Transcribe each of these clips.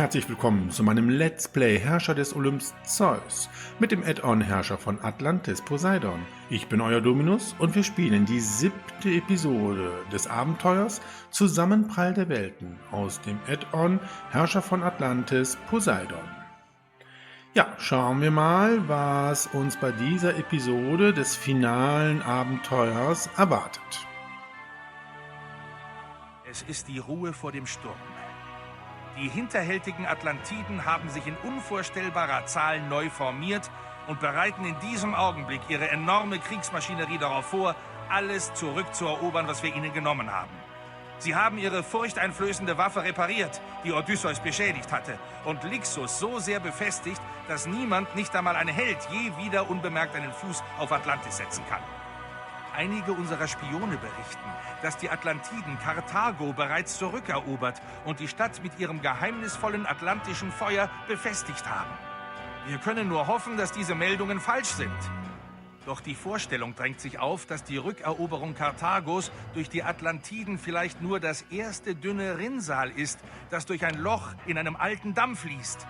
Herzlich willkommen zu meinem Let's Play Herrscher des Olymps Zeus mit dem Add-on Herrscher von Atlantis Poseidon. Ich bin euer Dominus und wir spielen die 7. Episode des Abenteuers Zusammenprall der Welten aus dem Add-on Herrscher von Atlantis Poseidon. Ja, schauen wir mal, was uns bei dieser Episode des finalen Abenteuers erwartet. Es ist die Ruhe vor dem Sturm. Die hinterhältigen Atlantiden haben sich in unvorstellbarer Zahl neu formiert und bereiten in diesem Augenblick ihre enorme Kriegsmaschinerie darauf vor, alles zurückzuerobern, was wir ihnen genommen haben. Sie haben ihre furchteinflößende Waffe repariert, die Odysseus beschädigt hatte, und Lixus so sehr befestigt, dass niemand, nicht einmal ein Held, je wieder unbemerkt einen Fuß auf Atlantis setzen kann. Einige unserer Spione berichten, dass die Atlantiden Karthago bereits zurückerobert und die Stadt mit ihrem geheimnisvollen atlantischen Feuer befestigt haben. Wir können nur hoffen, dass diese Meldungen falsch sind. Doch die Vorstellung drängt sich auf, dass die Rückeroberung Karthagos durch die Atlantiden vielleicht nur das erste dünne Rinnsal ist, das durch ein Loch in einem alten Damm fließt.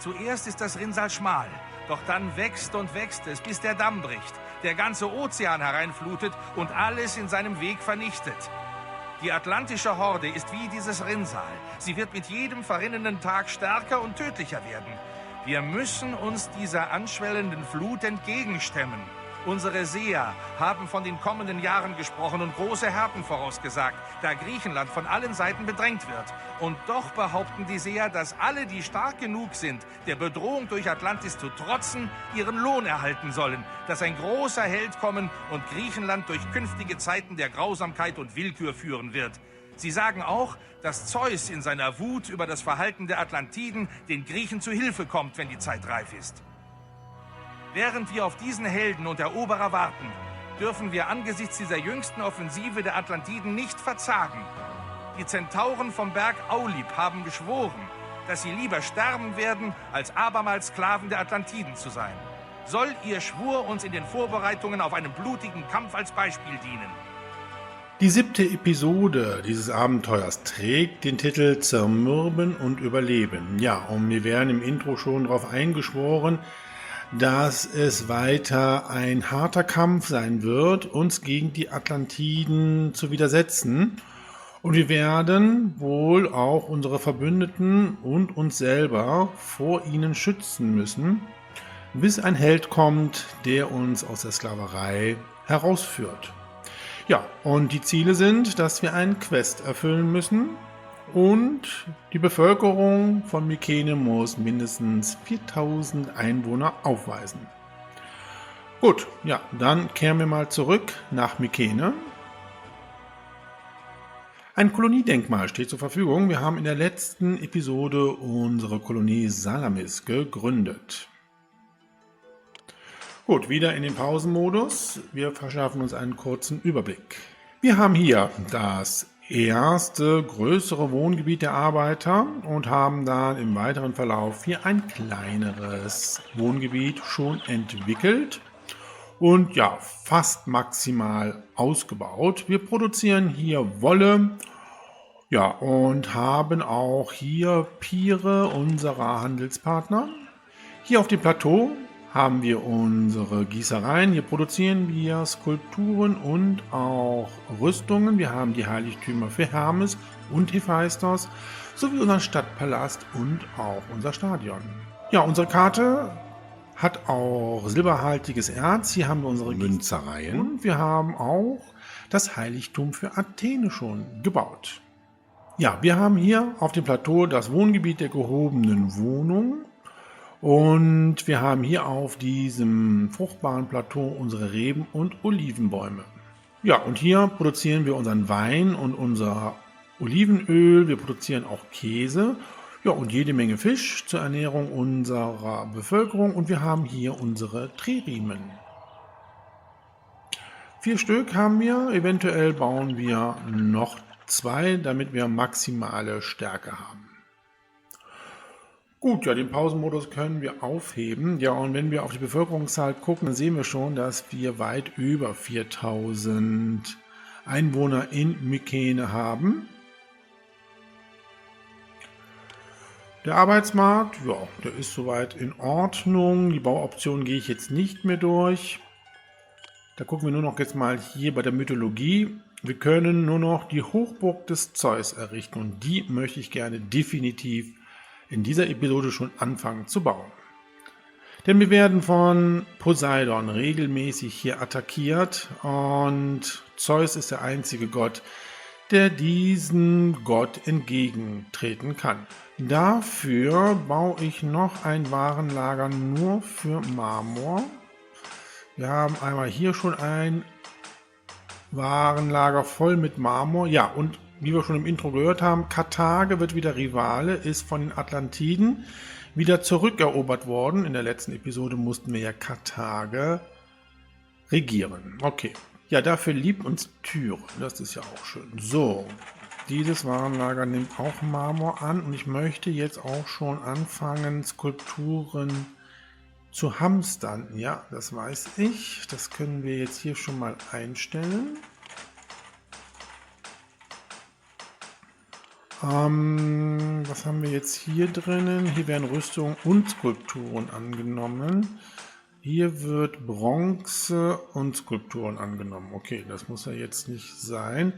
Zuerst ist das Rinnsal schmal, doch dann wächst und wächst es, bis der Damm bricht, der ganze Ozean hereinflutet und alles in seinem Weg vernichtet. Die atlantische Horde ist wie dieses Rinnsal. Sie wird mit jedem verrinnenden Tag stärker und tödlicher werden. Wir müssen uns dieser anschwellenden Flut entgegenstemmen. Unsere Seher haben von den kommenden Jahren gesprochen und große Härten vorausgesagt, da Griechenland von allen Seiten bedrängt wird. Und doch behaupten die Seher, dass alle, die stark genug sind, der Bedrohung durch Atlantis zu trotzen, ihren Lohn erhalten sollen, dass ein großer Held kommen und Griechenland durch künftige Zeiten der Grausamkeit und Willkür führen wird. Sie sagen auch, dass Zeus in seiner Wut über das Verhalten der Atlantiden den Griechen zu Hilfe kommt, wenn die Zeit reif ist. Während wir auf diesen Helden und Eroberer warten, dürfen wir angesichts dieser jüngsten Offensive der Atlantiden nicht verzagen. Die Zentauren vom Berg Aulib haben geschworen, dass sie lieber sterben werden, als abermals Sklaven der Atlantiden zu sein. Soll ihr Schwur uns in den Vorbereitungen auf einen blutigen Kampf als Beispiel dienen? Die 7. Episode dieses Abenteuers trägt den Titel Zermürben und Überleben. Ja, und wir werden im Intro schon darauf eingeschworen, dass es weiter ein harter Kampf sein wird, uns gegen die Atlantiden zu widersetzen. Und wir werden wohl auch unsere Verbündeten und uns selber vor ihnen schützen müssen, bis ein Held kommt, der uns aus der Sklaverei herausführt. Ja, und die Ziele sind, dass wir einen Quest erfüllen müssen. Und die Bevölkerung von Mykene muss mindestens 4000 Einwohner aufweisen. Gut, ja, dann kehren wir mal zurück nach Mykene. Ein Koloniedenkmal steht zur Verfügung. Wir haben in der letzten Episode unsere Kolonie Salamis gegründet. Gut, wieder in den Pausenmodus. Wir verschaffen uns einen kurzen Überblick. Wir haben hier das erste größere Wohngebiet der Arbeiter und haben dann im weiteren Verlauf hier ein kleineres Wohngebiet schon entwickelt und ja, fast maximal ausgebaut. Wir produzieren hier Wolle, ja, und haben auch hier Piere unserer Handelspartner. Hier auf dem Plateau haben wir unsere Gießereien. Hier produzieren wir Skulpturen und auch Rüstungen. Wir haben die Heiligtümer für Hermes und Hephaistos sowie unseren Stadtpalast und auch unser Stadion. Ja, unsere Karte hat auch silberhaltiges Erz. Hier haben wir unsere Münzereien und wir haben auch das Heiligtum für Athene schon gebaut. Ja, wir haben hier auf dem Plateau das Wohngebiet der gehobenen Wohnungen. Und wir haben hier auf diesem fruchtbaren Plateau unsere Reben- und Olivenbäume. Ja, und hier produzieren wir unseren Wein und unser Olivenöl. Wir produzieren auch Käse, ja, und jede Menge Fisch zur Ernährung unserer Bevölkerung. Und wir haben hier unsere Tririemen. 4 Stück haben wir. Eventuell bauen wir noch 2, damit wir maximale Stärke haben. Gut, ja, den Pausenmodus können wir aufheben. Ja, und wenn wir auf die Bevölkerungszahl gucken, dann sehen wir schon, dass wir weit über 4000 Einwohner in Mykene haben. Der Arbeitsmarkt, ja, der ist soweit in Ordnung. Die Bauoptionen gehe ich jetzt nicht mehr durch. Da gucken wir nur noch jetzt mal hier bei der Mythologie. Wir können nur noch die Hochburg des Zeus errichten und die möchte ich gerne definitiv in dieser Episode schon anfangen zu bauen. Denn wir werden von Poseidon regelmäßig hier attackiert und Zeus ist der einzige Gott, der diesem Gott entgegentreten kann. Dafür baue ich noch ein Warenlager nur für Marmor. Wir haben einmal hier schon ein Warenlager voll mit Marmor. Ja, und wie wir schon im Intro gehört haben, Karthago wird wieder Rivale, ist von den Atlantiden wieder zurückerobert worden. In der letzten Episode mussten wir ja Karthago regieren. Okay. Ja, dafür liebt uns Tyre. Das ist ja auch schön. So, dieses Warenlager nimmt auch Marmor an. Und ich möchte jetzt auch schon anfangen, Skulpturen zu hamstern. Ja, das weiß ich. Das können wir jetzt hier schon mal einstellen. Was haben wir jetzt hier drinnen? Hier werden Rüstungen und Skulpturen angenommen. Hier wird Bronze und Skulpturen angenommen. Okay, das muss ja jetzt nicht sein.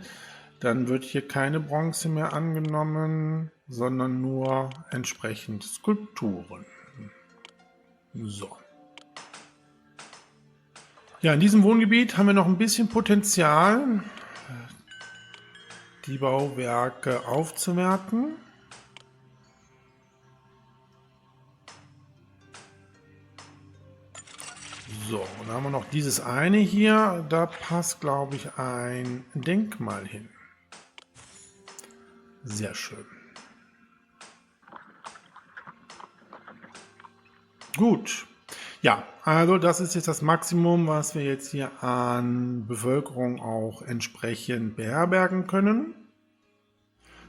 Dann wird hier keine Bronze mehr angenommen, sondern nur entsprechend Skulpturen. So. Ja, in diesem Wohngebiet haben wir noch ein bisschen Potenzial, die Bauwerke aufzuwerten. So, und dann haben wir noch dieses eine hier, da passt, glaube ich, ein Denkmal hin. Sehr schön. Gut. Ja, also das ist jetzt das Maximum, was wir jetzt hier an Bevölkerung auch entsprechend beherbergen können.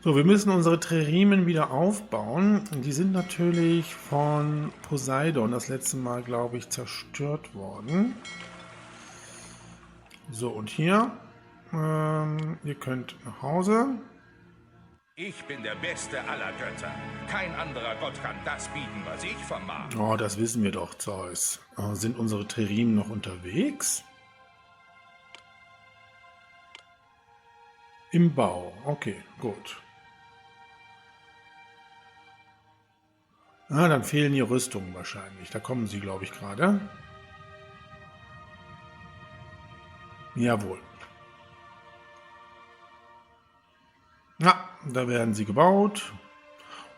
So, wir müssen unsere Triremen wieder aufbauen. Die sind natürlich von Poseidon das letzte Mal, glaube ich, zerstört worden. So, und hier, ihr könnt nach Hause. Ich bin der Beste aller Götter. Kein anderer Gott kann das bieten, was ich vermag. Oh, das wissen wir doch, Zeus. Sind unsere Triremen noch unterwegs? Im Bau. Okay, gut. Dann fehlen hier Rüstungen wahrscheinlich. Da kommen sie, glaube ich, gerade. Jawohl. Ja, da werden sie gebaut.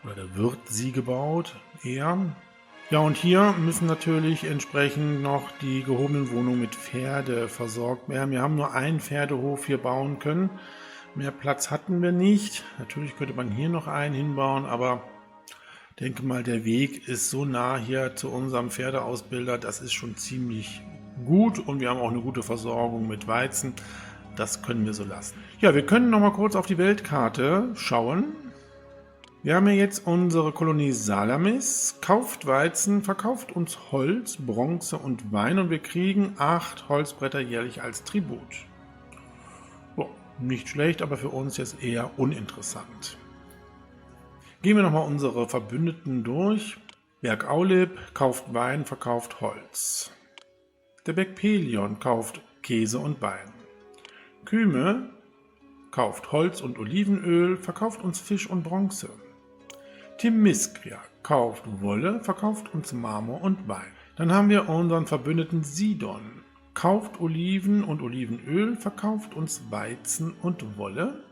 Oder da wird sie gebaut, eher. Ja, und hier müssen natürlich entsprechend noch die gehobenen Wohnungen mit Pferde versorgt werden. Wir haben nur einen Pferdehof hier bauen können. Mehr Platz hatten wir nicht. Natürlich könnte man hier noch einen hinbauen, aber ich denke mal, der Weg ist so nah hier zu unserem Pferdeausbilder, das ist schon ziemlich gut und wir haben auch eine gute Versorgung mit Weizen. Das können wir so lassen. Ja, wir können noch mal kurz auf die Weltkarte schauen. Wir haben ja jetzt unsere Kolonie Salamis, kauft Weizen, verkauft uns Holz, Bronze und Wein und wir kriegen 8 Holzbretter jährlich als Tribut. So, nicht schlecht, aber für uns jetzt eher uninteressant. Gehen wir nochmal unsere Verbündeten durch. Berg Aulib kauft Wein, verkauft Holz. Der Berg Pelion kauft Käse und Wein. Kyme kauft Holz und Olivenöl, verkauft uns Fisch und Bronze. Themiskria kauft Wolle, verkauft uns Marmor und Wein. Dann haben wir unseren Verbündeten Sidon. Kauft Oliven und Olivenöl, verkauft uns Weizen und Wolle.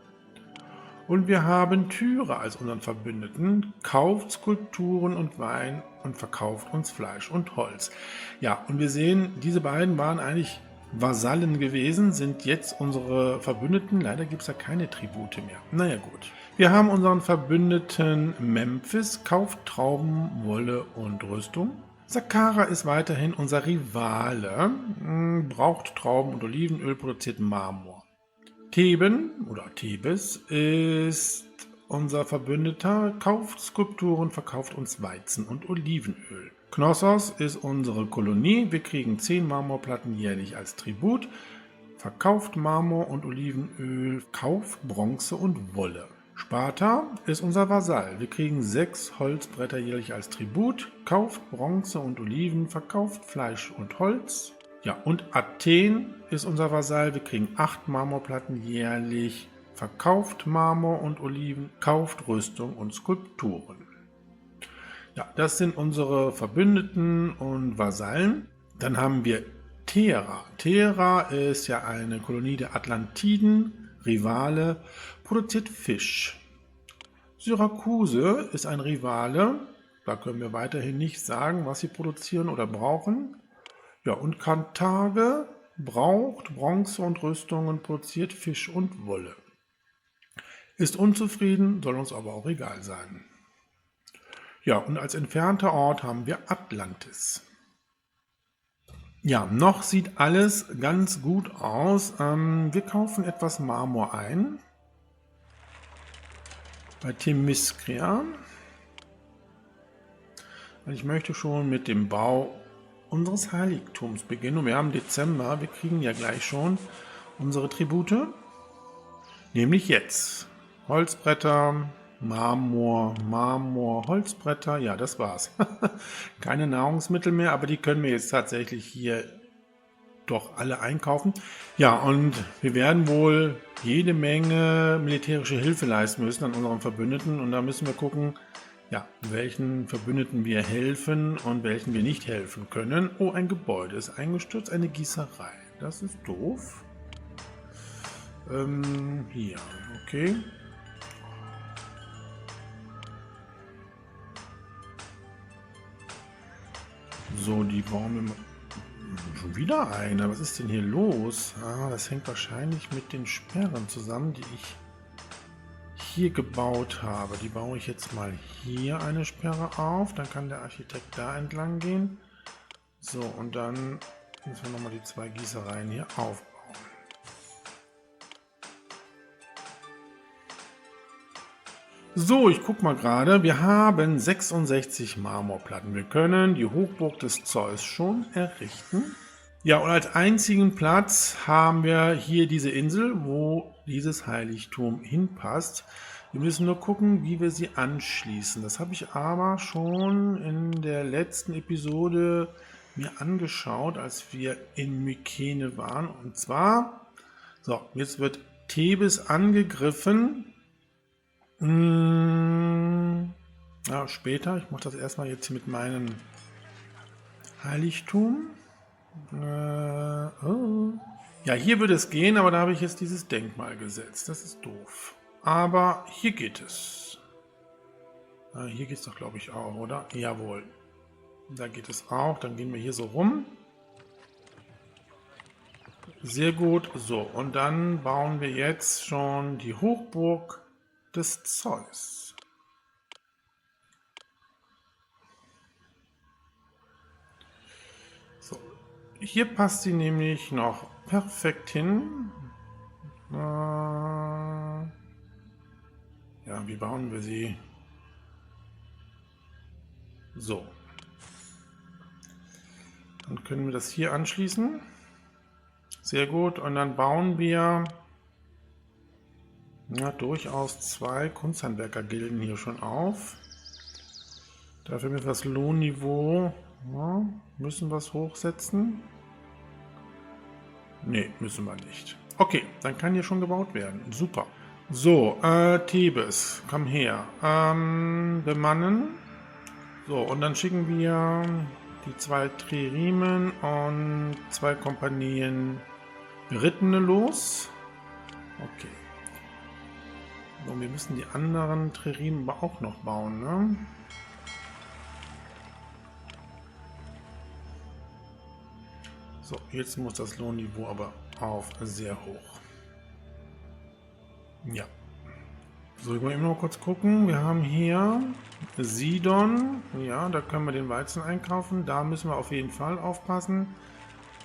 Und wir haben Tyre als unseren Verbündeten, kauft Skulpturen und Wein und verkauft uns Fleisch und Holz. Ja, und wir sehen, diese beiden waren eigentlich Vasallen gewesen, sind jetzt unsere Verbündeten. Leider gibt es ja keine Tribute mehr. Naja gut. Wir haben unseren Verbündeten Memphis, kauft Trauben, Wolle und Rüstung. Saqqara ist weiterhin unser Rivale, braucht Trauben und Olivenöl, produziert Marmor. Theben oder Thebes ist unser Verbündeter, kauft Skulpturen, verkauft uns Weizen und Olivenöl. Knossos ist unsere Kolonie, wir kriegen 10 Marmorplatten jährlich als Tribut, verkauft Marmor und Olivenöl, kauft Bronze und Wolle. Sparta ist unser Vasall. Wir kriegen 6 Holzbretter jährlich als Tribut, kauft Bronze und Oliven, verkauft Fleisch und Holz. Ja, und Athen ist unser Vasall. Wir kriegen 8 Marmorplatten jährlich, verkauft Marmor und Oliven, kauft Rüstung und Skulpturen. Ja, das sind unsere Verbündeten und Vasallen. Dann haben wir Thera. Thera ist ja eine Kolonie der Atlantiden, Rivale, produziert Fisch. Syrakuse ist ein Rivale, da können wir weiterhin nicht sagen, was sie produzieren oder brauchen. Ja, und Karthage braucht Bronze und Rüstungen, produziert Fisch und Wolle. Ist unzufrieden, soll uns aber auch egal sein. Ja, und als entfernter Ort haben wir Atlantis. Ja, noch sieht alles ganz gut aus. Wir kaufen etwas Marmor ein. Bei Themiskria. Ich möchte schon mit dem Bau unseres Heiligtums beginnen. Und wir haben Dezember, wir kriegen ja gleich schon unsere Tribute. Nämlich jetzt. Holzbretter, Marmor, Holzbretter. Ja, das war's. Keine Nahrungsmittel mehr, aber die können wir jetzt tatsächlich hier doch alle einkaufen. Ja, und wir werden wohl jede Menge militärische Hilfe leisten müssen an unseren Verbündeten. Und da müssen wir gucken, ja, welchen Verbündeten wir helfen und welchen wir nicht helfen können. Oh, ein Gebäude ist eingestürzt, eine Gießerei. Das ist doof. Hier, okay. So, die bauen wir mal. Schon wieder eine. Was ist denn hier los? Ah, das hängt wahrscheinlich mit den Sperren zusammen, die ich hier gebaut habe. Die baue ich jetzt mal hier eine Sperre auf. Dann kann der Architekt da entlang gehen. So, und dann müssen wir nochmal die 2 Gießereien hier aufbauen. So, ich gucke mal gerade. Wir haben 66 Marmorplatten. Wir können die Hochburg des Zeus schon errichten. Ja, und als einzigen Platz haben wir hier diese Insel, wo dieses Heiligtum hinpasst. Wir müssen nur gucken, wie wir sie anschließen. Das habe ich aber schon in der letzten Episode mir angeschaut, als wir in Mykene waren. Und zwar, so, jetzt wird Thebes angegriffen. Ja, später. Ich mache das erstmal jetzt hier mit meinem Heiligtum. Oh. Ja, hier würde es gehen, aber da habe ich jetzt dieses Denkmal gesetzt. Das ist doof. Aber hier geht es. Hier geht es doch, glaube ich, auch, oder? Jawohl. Da geht es auch. Dann gehen wir hier so rum. Sehr gut. So, und dann bauen wir jetzt schon die Hochburg des Zeus. So, hier passt sie nämlich noch perfekt hin. Ja, wie bauen wir sie? So. Dann können wir das hier anschließen. Sehr gut. Und dann bauen wir ja, durchaus 2 Kunsthandwerkergilden hier schon auf. Dafür müssen wir das Lohnniveau, ja, müssen wir es hochsetzen? Ne, müssen wir nicht. Okay, dann kann hier schon gebaut werden. Super. So, Thebes, komm her. Bemannen. So, und dann schicken wir die 2 Triremen und 2 Kompanien Berittene los. Okay. So, wir müssen die anderen Triremen aber auch noch bauen, ne? So, jetzt muss das Lohnniveau aber auf sehr hoch. Ja. So, ich will immer noch kurz gucken. Wir haben hier Sidon. Ja, da können wir den Weizen einkaufen. Da müssen wir auf jeden Fall aufpassen.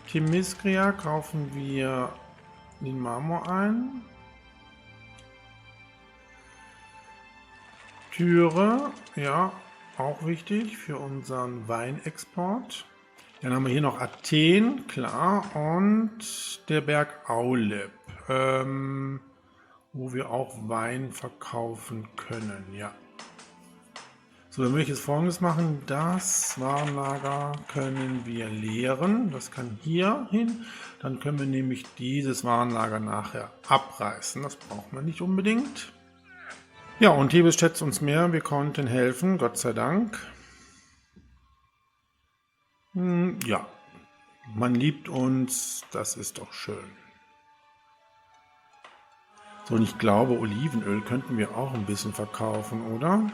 Themiskria kaufen wir den Marmor ein. Tyre, ja, auch wichtig für unseren Weinexport. Dann haben wir hier noch Athen, klar, und der Berg Auleb. wo wir auch Wein verkaufen können. Ja. So, dann möchte ich jetzt Folgendes machen. Das Warenlager können wir leeren. Das kann hier hin. Dann können wir nämlich dieses Warenlager nachher abreißen. Das brauchen wir nicht unbedingt. Ja, und Thebes schätzt uns mehr. Wir konnten helfen, Gott sei Dank. Ja, man liebt uns. Das ist doch schön. So, und ich glaube, Olivenöl könnten wir auch ein bisschen verkaufen, oder?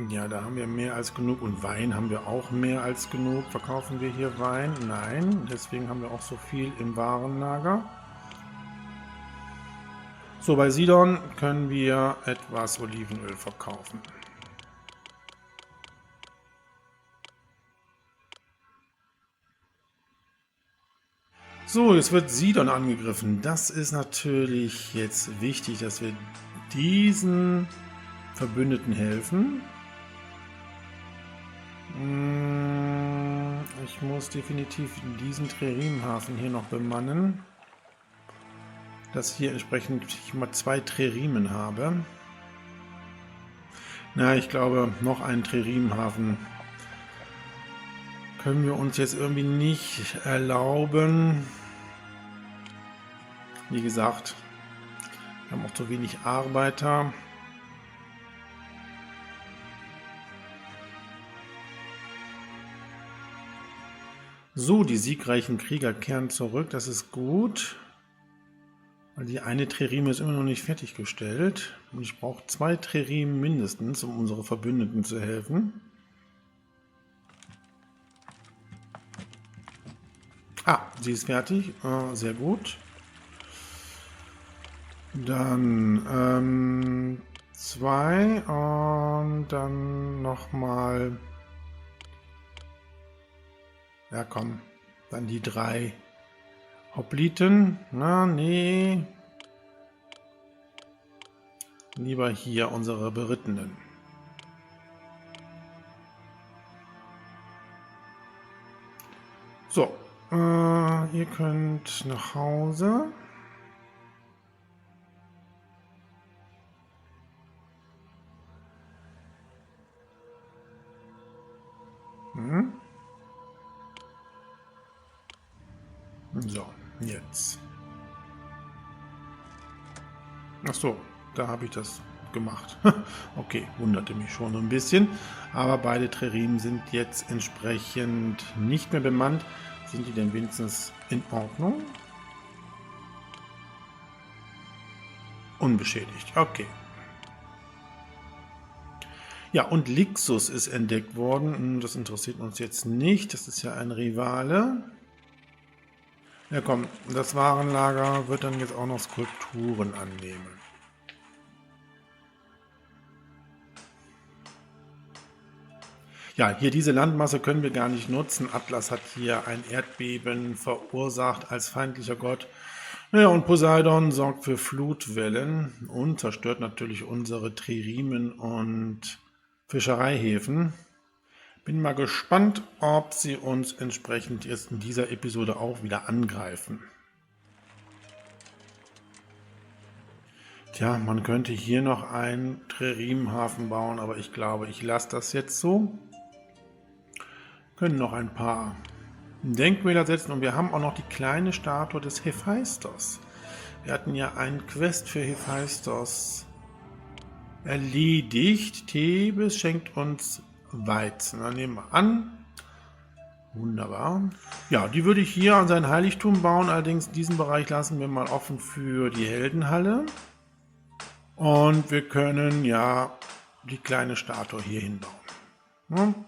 Ja, da haben wir mehr als genug. Und Wein haben wir auch mehr als genug. Verkaufen wir hier Wein? Nein, deswegen haben wir auch so viel im Warenlager. So, bei Sidon können wir etwas Olivenöl verkaufen. So, jetzt wird Sidon angegriffen. Das ist natürlich jetzt wichtig, dass wir diesen Verbündeten helfen. Ich muss definitiv diesen Tririmhafen hier noch bemannen, dass hier entsprechend ich mal 2 Tririmen habe. Na, ich glaube, noch einen Tririmhafen können wir uns jetzt irgendwie nicht erlauben. Wie gesagt, wir haben auch zu wenig Arbeiter. So, die siegreichen Krieger kehren zurück, das ist gut. Weil die eine Tririme ist immer noch nicht fertiggestellt. Und ich brauche 2 Tririmen mindestens, um unsere Verbündeten zu helfen. Ah, sie ist fertig. Sehr gut. Dann 2 und dann nochmal... Ja, komm, dann die 3 Hopliten. Na, nee. Lieber hier unsere Berittenen. So, ihr könnt nach Hause. So, jetzt. Ach so, da habe ich das gemacht. Okay, wunderte mich schon so ein bisschen. Aber beide Tririmen sind jetzt entsprechend nicht mehr bemannt. Sind die denn wenigstens in Ordnung? Unbeschädigt, okay. Ja, und Lixus ist entdeckt worden. Das interessiert uns jetzt nicht. Das ist ja ein Rivale. Ja komm, das Warenlager wird dann jetzt auch noch Skulpturen annehmen. Ja, hier diese Landmasse können wir gar nicht nutzen. Atlas hat hier ein Erdbeben verursacht als feindlicher Gott. Ja, und Poseidon sorgt für Flutwellen und zerstört natürlich unsere Tririmen und Fischereihäfen. Bin mal gespannt, ob sie uns entsprechend jetzt in dieser Episode auch wieder angreifen. Tja, man könnte hier noch einen Tririmhafen bauen, aber ich glaube, ich lasse das jetzt so. Können noch ein paar Denkmäler setzen und wir haben auch noch die kleine Statue des Hephaistos. Wir hatten ja einen Quest für Hephaistos erledigt. Thebes schenkt uns Weizen. Dann nehmen wir an. Wunderbar. Ja, die würde ich hier an sein Heiligtum bauen. Allerdings diesen Bereich lassen wir mal offen für die Heldenhalle. Und wir können ja die kleine Statue hier hinbauen.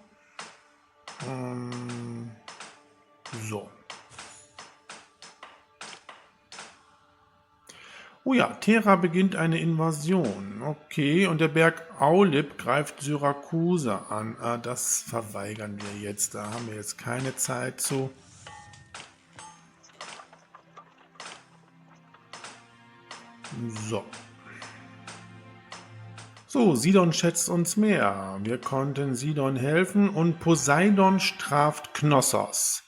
So. Oh ja, Thera beginnt eine Invasion. Okay, und der Berg Aulip greift Syrakusa an. Das verweigern wir jetzt. Da haben wir jetzt keine Zeit zu. So. So, Sidon schätzt uns mehr. Wir konnten Sidon helfen und Poseidon straft Knossos.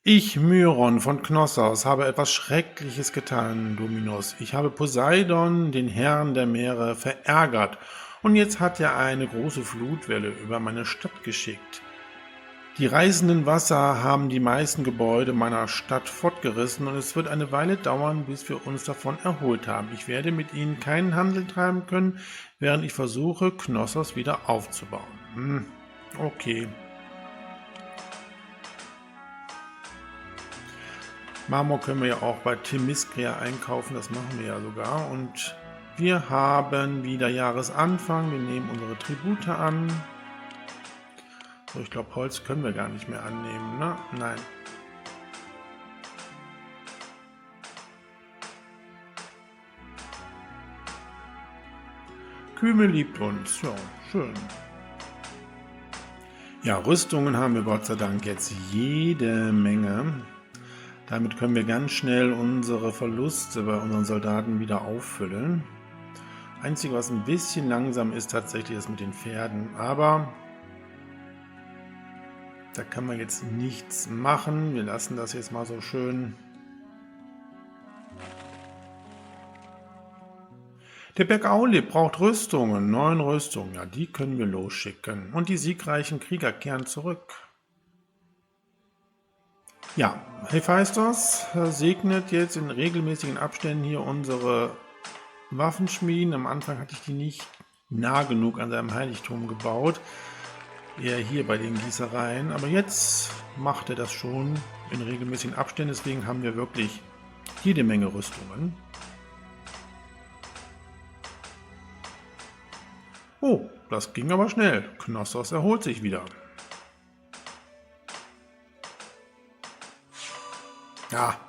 Ich, Myron von Knossos, habe etwas Schreckliches getan, Dominus. Ich habe Poseidon, den Herrn der Meere, verärgert. Und jetzt hat er eine große Flutwelle über meine Stadt geschickt. Die reißenden Wasser haben die meisten Gebäude meiner Stadt fortgerissen und es wird eine Weile dauern, bis wir uns davon erholt haben. Ich werde mit ihnen keinen Handel treiben können, während ich versuche, Knossos wieder aufzubauen. Okay. Marmor können wir ja auch bei Themiskria einkaufen, das machen wir ja sogar. Und wir haben wieder Jahresanfang, wir nehmen unsere Tribute an. So, ich glaube, Holz können wir gar nicht mehr annehmen, ne? Nein. Kyme liebt uns, ja, schön. Ja, Rüstungen haben wir Gott sei Dank jetzt jede Menge. Damit können wir ganz schnell unsere Verluste bei unseren Soldaten wieder auffüllen. Einzige, was ein bisschen langsam ist, tatsächlich das mit den Pferden, aber da kann man jetzt nichts machen. Wir lassen das jetzt mal so schön. Der Berg Aulib braucht Rüstungen, 9 Rüstungen. Ja, die können wir losschicken. Und die siegreichen Krieger kehren zurück. Ja, Hephaistos segnet jetzt in regelmäßigen Abständen hier unsere Waffenschmieden. Am Anfang hatte ich die nicht nah genug an seinem Heiligtum gebaut. Eher hier bei den Gießereien. Aber jetzt macht er das schon in regelmäßigen Abständen. Deswegen haben wir wirklich jede Menge Rüstungen. Oh, das ging aber schnell. Knossos erholt sich wieder. Ja,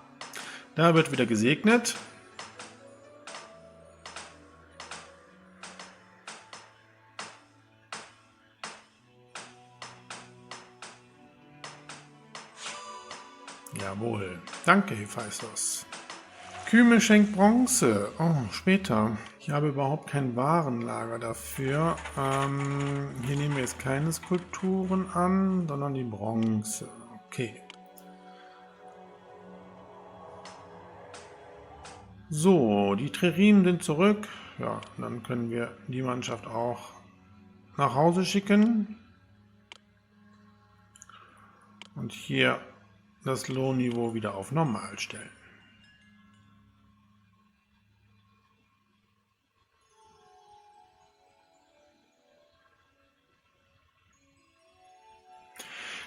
da wird wieder gesegnet. Jawohl. Danke, Hephaistos. Kyme schenkt Bronze. Oh, später. Ich habe überhaupt kein Warenlager dafür. Hier nehmen wir jetzt keine Skulpturen an, sondern die Bronze. Okay. So, die Trerinen sind zurück. Ja, dann können wir die Mannschaft auch nach Hause schicken. Und hier das Lohnniveau wieder auf normal stellen.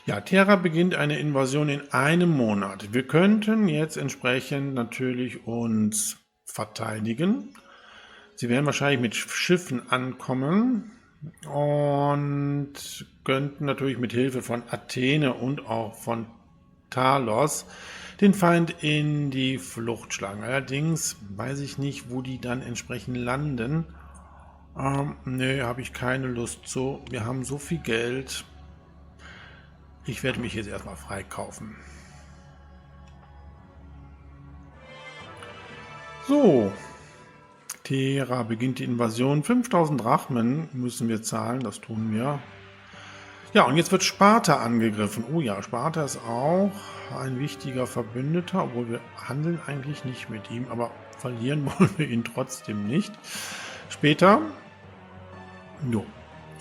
Ja, Terra beginnt eine Invasion in einem Monat. Wir könnten jetzt entsprechend natürlich uns verteidigen. Sie werden wahrscheinlich mit Schiffen ankommen und könnten natürlich mit Hilfe von Athene und auch von Talos den Feind in die Flucht schlagen. Allerdings weiß ich nicht, wo die dann entsprechend landen. Nee, habe ich keine Lust zu. Wir haben so viel Geld. Ich werde mich jetzt erstmal freikaufen. So. Terra beginnt die Invasion. 5000 Drachmen müssen wir zahlen, das tun wir. Ja, und jetzt wird Sparta angegriffen. Oh ja, Sparta ist auch ein wichtiger Verbündeter, obwohl wir handeln eigentlich nicht mit ihm, aber verlieren wollen wir ihn trotzdem nicht. Später, jo,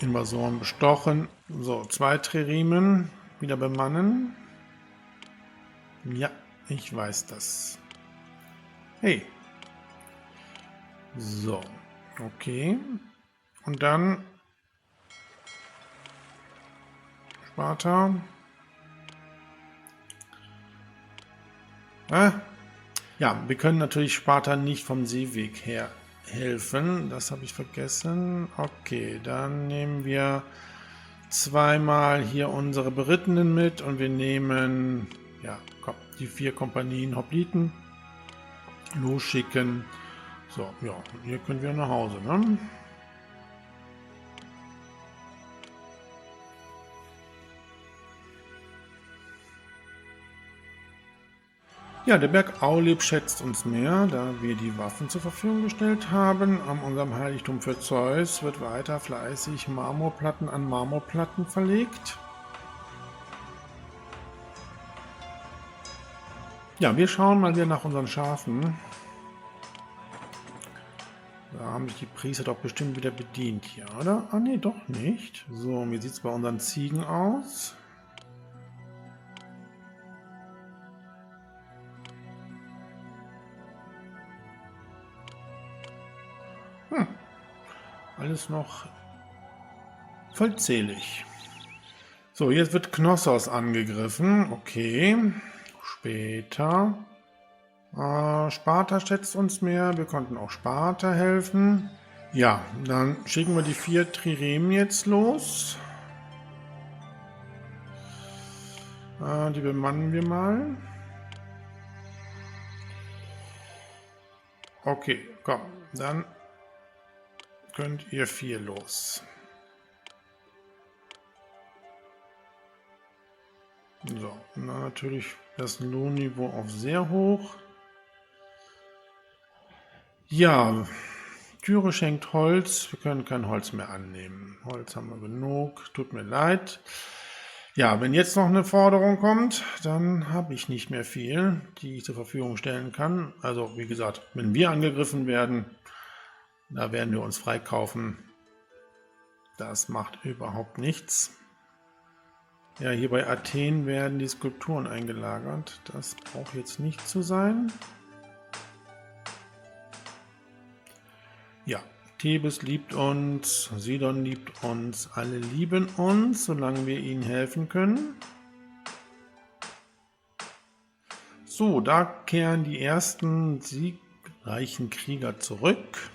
Invasoren bestochen. So, 2 Triremen wieder bemannen. Ja, ich weiß das. Hey. So, okay. Und dann Sparta. Ja, wir können natürlich Sparta nicht vom Seeweg her helfen. Das habe ich vergessen. Okay, dann nehmen wir zweimal hier unsere Berittenen mit und wir nehmen ja, die 4 Kompanien Hopliten losschicken. So, ja, hier können wir nach Hause, ne? Ja, der Berg Aulib schätzt uns mehr, da wir die Waffen zur Verfügung gestellt haben. An unserem Heiligtum für Zeus wird weiter fleißig Marmorplatten an Marmorplatten verlegt. Ja, wir schauen mal wieder nach unseren Schafen. Da haben sich die Priester doch bestimmt wieder bedient hier, oder? Ah, nee, doch nicht. So, wie sieht es bei unseren Ziegen aus? Alles noch vollzählig. So, jetzt wird Knossos angegriffen. Okay. Später. Sparta schätzt uns mehr. Wir konnten auch Sparta helfen. Ja, dann schicken wir die 4 Triremen jetzt los. Die bemannen wir mal. Okay, komm. Dann könnt ihr 4 los. So, na, natürlich das Lohnniveau auf sehr hoch. Ja, Tyre schenkt Holz. Wir können kein Holz mehr annehmen. Holz haben wir genug. Tut mir leid. Ja, wenn jetzt noch eine Forderung kommt, dann habe ich nicht mehr viel, die ich zur Verfügung stellen kann. Also, wie gesagt, wenn wir angegriffen werden, da werden wir uns freikaufen. Das macht überhaupt nichts. Ja, hier bei Athen werden die Skulpturen eingelagert. Das braucht jetzt nicht zu sein. Ja, Thebes liebt uns, Sidon liebt uns, alle lieben uns, solange wir ihnen helfen können. So, da kehren die ersten siegreichen Krieger zurück.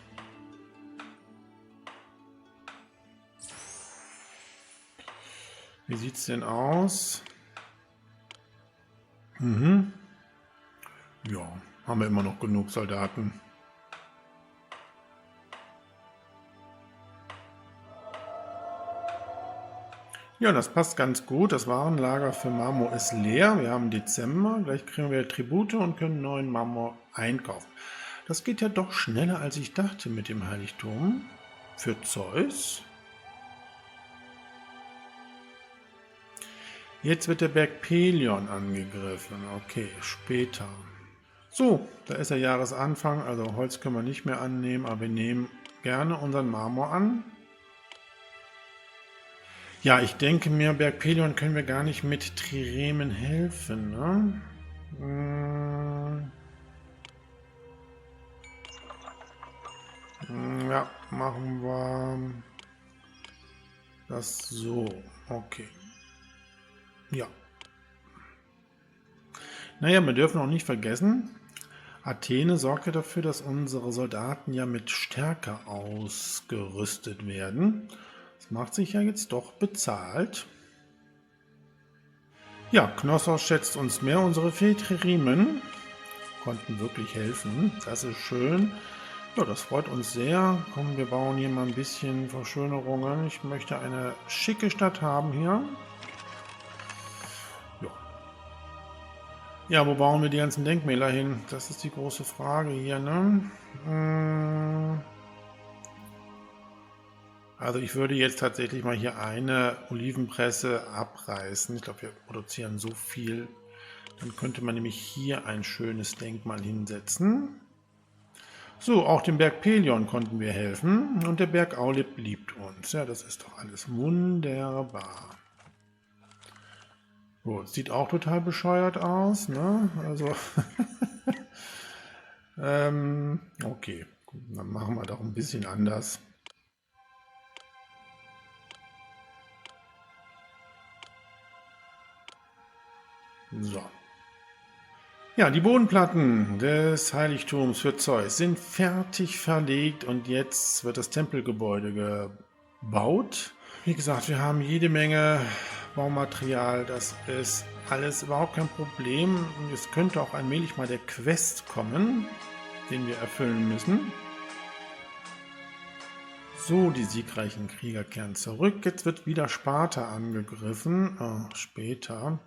Wie sieht es denn aus? Ja, haben wir immer noch genug Soldaten. Ja, das passt ganz gut. Das Warenlager für Marmor ist leer. Wir haben Dezember. Gleich kriegen wir Tribute und können neuen Marmor einkaufen. Das geht ja doch schneller, als ich dachte mit dem Heiligtum. Für Zeus. Jetzt wird der Berg Pelion angegriffen. Okay, später. So, da ist der Jahresanfang. Also Holz können wir nicht mehr annehmen, aber wir nehmen gerne unseren Marmor an. Ja, ich denke mir, Berg Pelion können wir gar nicht mit Triremen helfen, ne? Ja, machen wir das so. Okay. Ja. Naja, wir dürfen auch nicht vergessen, Athene sorgt ja dafür, dass unsere Soldaten ja mit Stärke ausgerüstet werden. Das macht sich ja jetzt doch bezahlt. Ja, Knossos schätzt uns mehr. Unsere 4 Triremen konnten wirklich helfen. Das ist schön. Ja, das freut uns sehr. Komm, wir bauen hier mal ein bisschen Verschönerungen. Ich möchte eine schicke Stadt haben hier. Ja. Ja, wo bauen wir die ganzen Denkmäler hin? Das ist die große Frage hier, ne? Also ich würde jetzt tatsächlich mal hier eine Olivenpresse abreißen. Ich glaube, wir produzieren so viel. Dann könnte man nämlich hier ein schönes Denkmal hinsetzen. So, auch dem Berg Pelion konnten wir helfen. Und der Berg Aulip liebt uns. Ja, das ist doch alles wunderbar. So, sieht auch total bescheuert aus, ne? Also, okay, dann machen wir doch ein bisschen anders. So. Ja, die Bodenplatten des Heiligtums für Zeus sind fertig verlegt und jetzt wird das Tempelgebäude gebaut. Wie gesagt, wir haben jede Menge Baumaterial, das ist alles überhaupt kein Problem. Es könnte auch allmählich mal der Quest kommen, den wir erfüllen müssen. So, die siegreichen Krieger kehren zurück. Jetzt wird wieder Sparta angegriffen. Später.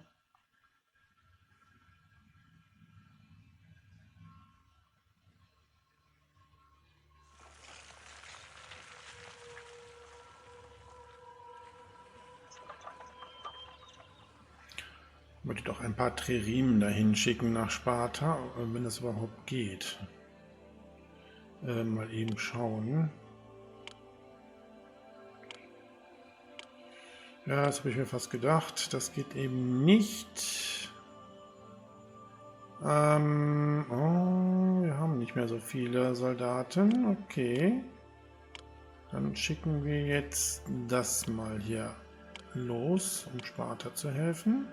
Wir wollte doch ein paar Triremen dahin schicken nach Sparta, wenn das überhaupt geht. Mal eben schauen. Ja, das habe ich mir fast gedacht. Das geht eben nicht. Oh, wir haben nicht mehr so viele Soldaten. Okay. Dann schicken wir jetzt das mal hier los, um Sparta zu helfen.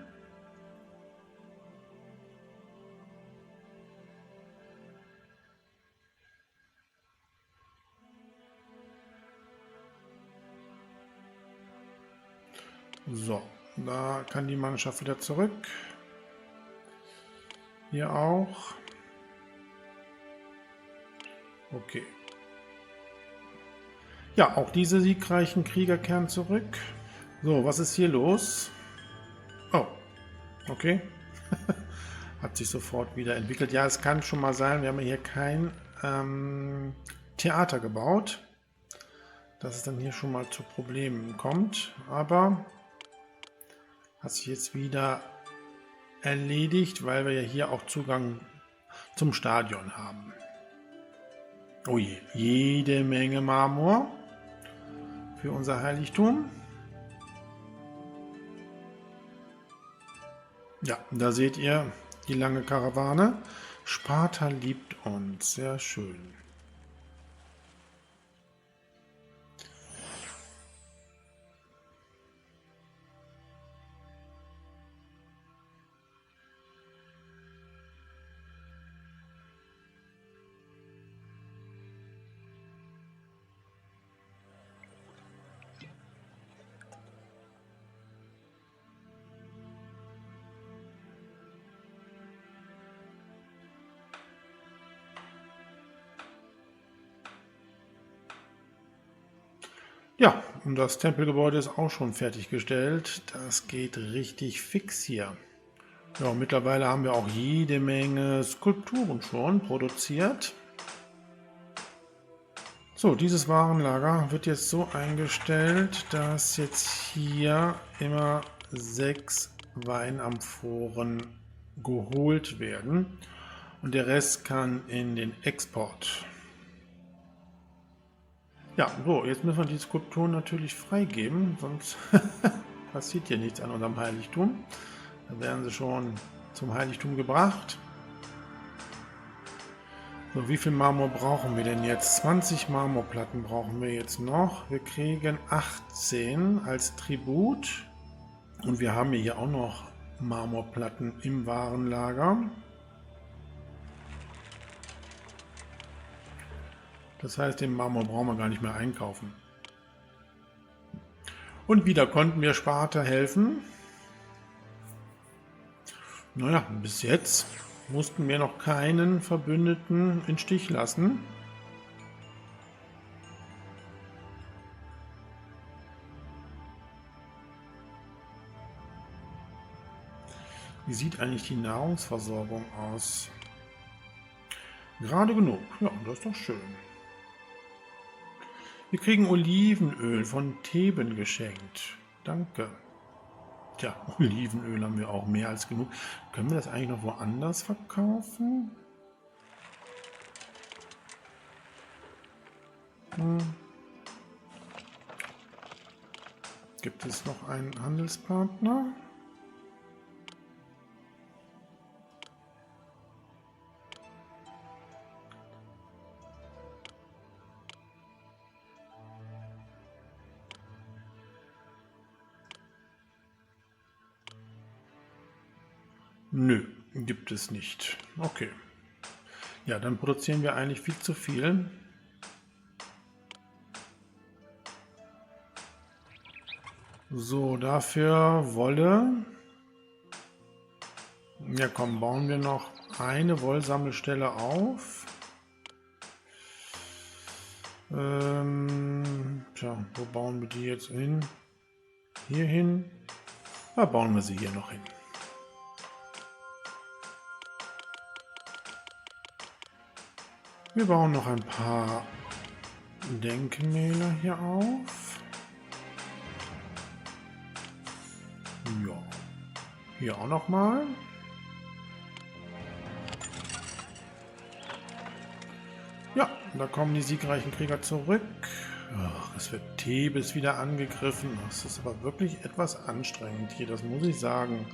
So, da kann die Mannschaft wieder zurück. Hier auch. Okay. Ja, auch diese siegreichen Krieger kehren zurück. So, was ist hier los? Oh, okay. Hat sich sofort wieder entwickelt. Ja, es kann schon mal sein, wir haben hier kein Theater gebaut, dass es dann hier schon mal zu Problemen kommt. Aber hat sich jetzt wieder erledigt, weil wir ja hier auch Zugang zum Stadion haben. Oh je, jede Menge Marmor für unser Heiligtum. Ja, da seht ihr die lange Karawane. Sparta liebt uns, sehr schön. Ja, und das Tempelgebäude ist auch schon fertiggestellt. Das geht richtig fix hier. Ja, mittlerweile haben wir auch jede Menge Skulpturen schon produziert. So, dieses Warenlager wird jetzt so eingestellt, dass jetzt hier immer 6 Weinamphoren geholt werden und der Rest kann in den Export. Ja, so, jetzt müssen wir die Skulpturen natürlich freigeben, sonst passiert hier nichts an unserem Heiligtum. Dann werden sie schon zum Heiligtum gebracht. So, wie viel Marmor brauchen wir denn jetzt? 20 Marmorplatten brauchen wir jetzt noch. Wir kriegen 18 als Tribut. Und wir haben hier auch noch Marmorplatten im Warenlager. Das heißt, den Marmor brauchen wir gar nicht mehr einkaufen. Und wieder konnten wir Sparta helfen. Naja, bis jetzt mussten wir noch keinen Verbündeten im Stich lassen. Wie sieht eigentlich die Nahrungsversorgung aus? Gerade genug. Ja, das ist doch schön. Wir kriegen Olivenöl von Theben geschenkt. Danke. Tja, Olivenöl haben wir auch mehr als genug. Können wir das eigentlich noch woanders verkaufen? Gibt es noch einen Handelspartner? Nö, gibt es nicht. Okay. Ja, dann produzieren wir eigentlich viel zu viel. So, dafür Wolle. Ja, komm, bauen wir noch eine Wollsammelstelle auf. Tja, wo bauen wir die jetzt hin? Hier hin. Da bauen wir sie hier noch hin. Wir bauen noch ein paar Denkmäler hier auf. Ja, Hier auch nochmal. Ja, da kommen die siegreichen Krieger zurück. Ach, es wird Thebes wieder angegriffen. Das ist aber wirklich etwas anstrengend hier, das muss ich sagen.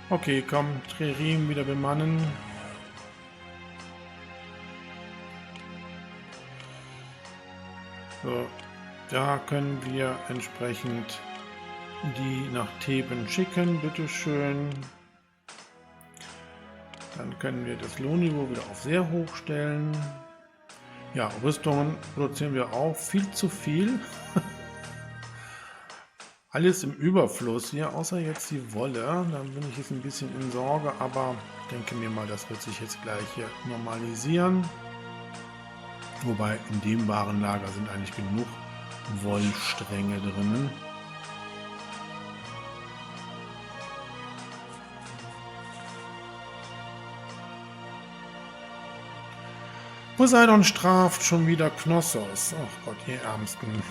Okay, komm, Tririm wieder bemannen. So, da können wir entsprechend die nach Theben schicken, bitteschön. Dann können wir das Lohnniveau wieder auf sehr hoch stellen. Ja, Rüstungen produzieren wir auch viel zu viel. Alles im Überfluss hier, außer jetzt die Wolle. Da bin ich jetzt ein bisschen in Sorge, aber ich denke mir mal, das wird sich jetzt gleich hier normalisieren. Wobei in dem Warenlager sind eigentlich genug Wollstränge drinnen. Poseidon straft schon wieder Knossos. Ach Gott, ihr Ärmsten.